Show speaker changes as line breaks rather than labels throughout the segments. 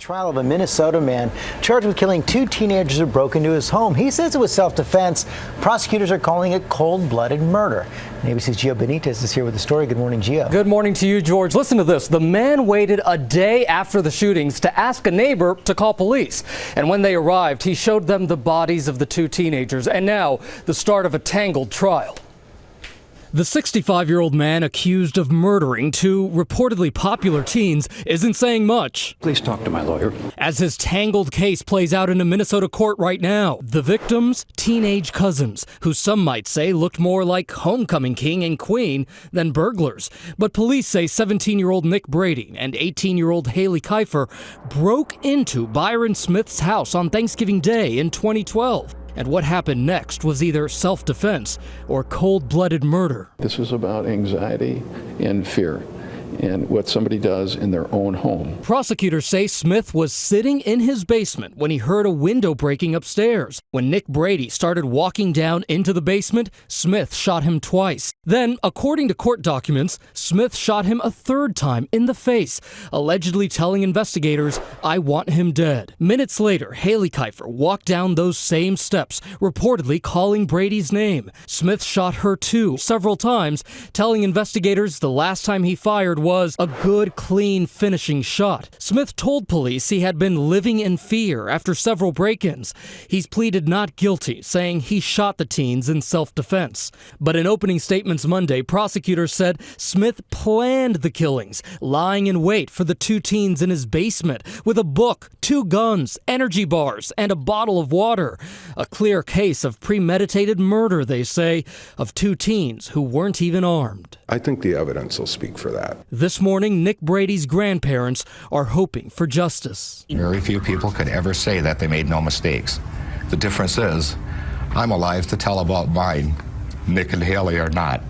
Trial of a Minnesota man charged with killing two teenagers who broke into his home. He says it was self-defense. Prosecutors are calling it cold-blooded murder. And ABC's Gio Benitez is here with the story. Good morning, Gio.
Good morning to you, George. Listen to this. The man waited a day after the shootings to ask a neighbor to call police. And when they arrived, he showed them the bodies of the two teenagers. And now, the start of a tangled trial. The 65-year-old man accused of murdering two reportedly popular teens isn't saying much.
Please talk to my lawyer.
As his tangled case plays out in a Minnesota court right now, the victims, teenage cousins, who some might say looked more like homecoming king and queen than burglars. But police say 17-year-old Nick Brady and 18-year-old Haley Kiefer broke into Byron Smith's house on Thanksgiving Day in 2012. And what happened next was either self-defense or cold-blooded murder.
This is about anxiety and fear and what somebody does in their own home.
Prosecutors say Smith was sitting in his basement when he heard a window breaking upstairs. When Nick Brady started walking down into the basement, Smith shot him twice. Then, according to court documents, Smith shot him a third time in the face, allegedly telling investigators, "I want him dead." Minutes later, Haley Kiefer walked down those same steps, reportedly calling Brady's name. Smith shot her too, several times, telling investigators the last time he fired was a good, clean finishing shot. Smith told police he had been living in fear after several break-ins. He's pleaded not guilty, saying he shot the teens in self-defense. But in opening statements Monday, prosecutors said Smith planned the killings, lying in wait for the two teens in his basement with a book, two guns, energy bars, and a bottle of water. A clear case of premeditated murder, they say, of two teens who weren't even armed.
I think the evidence will speak for that.
This morning, Nick Brady's grandparents are hoping for justice.
Very few people could ever say that they made no mistakes. The difference is, I'm alive to tell about mine. Nick and Haley are not.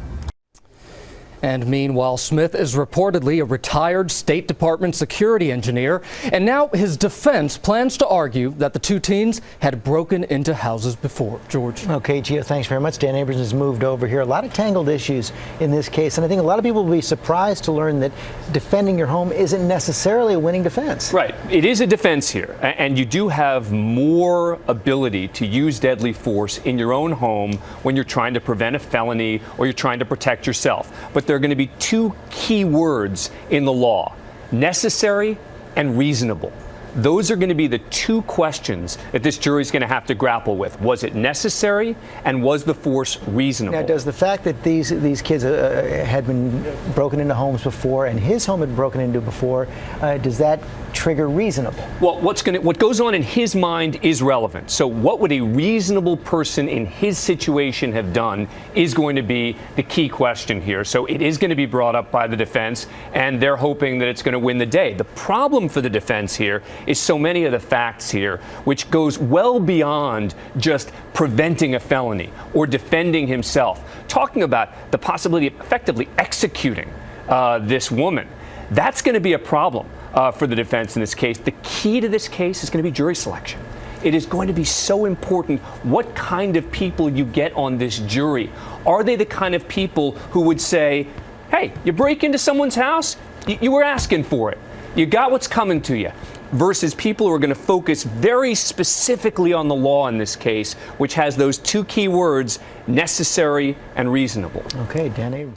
And meanwhile, Smith is reportedly a retired State Department security engineer, and now his defense plans to argue that the two teens had broken into houses before. George.
Okay, Gio, thanks very much. Dan Abrams has moved over here. A lot of tangled issues in this case, and I think a lot of people will be surprised to learn that defending your home isn't necessarily a winning defense.
Right. It is a defense here, and you do have more ability to use deadly force in your own home when you're trying to prevent a felony or you're trying to protect yourself. But there are going to be two key words in the law: necessary and reasonable. Those are going to be the two questions that this jury is going to have to grapple with. Was it necessary, and was the force reasonable?
Now, does the fact that these kids had been broken into homes before, and his home had been broken into before, does that trigger reasonable?
Well, what goes on in his mind is relevant. So what would a reasonable person in his situation have done is going to be the key question here. So it is going to be brought up by the defense, and they're hoping that it's going to win the day. The problem for the defense here is so many of the facts here, which goes well beyond just preventing a felony or defending himself. Talking about the possibility of effectively executing this woman, that's going to be a problem for the defense in this case. The key to this case is going to be jury selection. It is going to be so important what kind of people you get on this jury. Are they the kind of people who would say, hey, you break into someone's house, you were asking for it, you got what's coming to you, versus people who are going to focus very specifically on the law in this case, which has those two key words, necessary and reasonable.
Okay, Dan Abrams.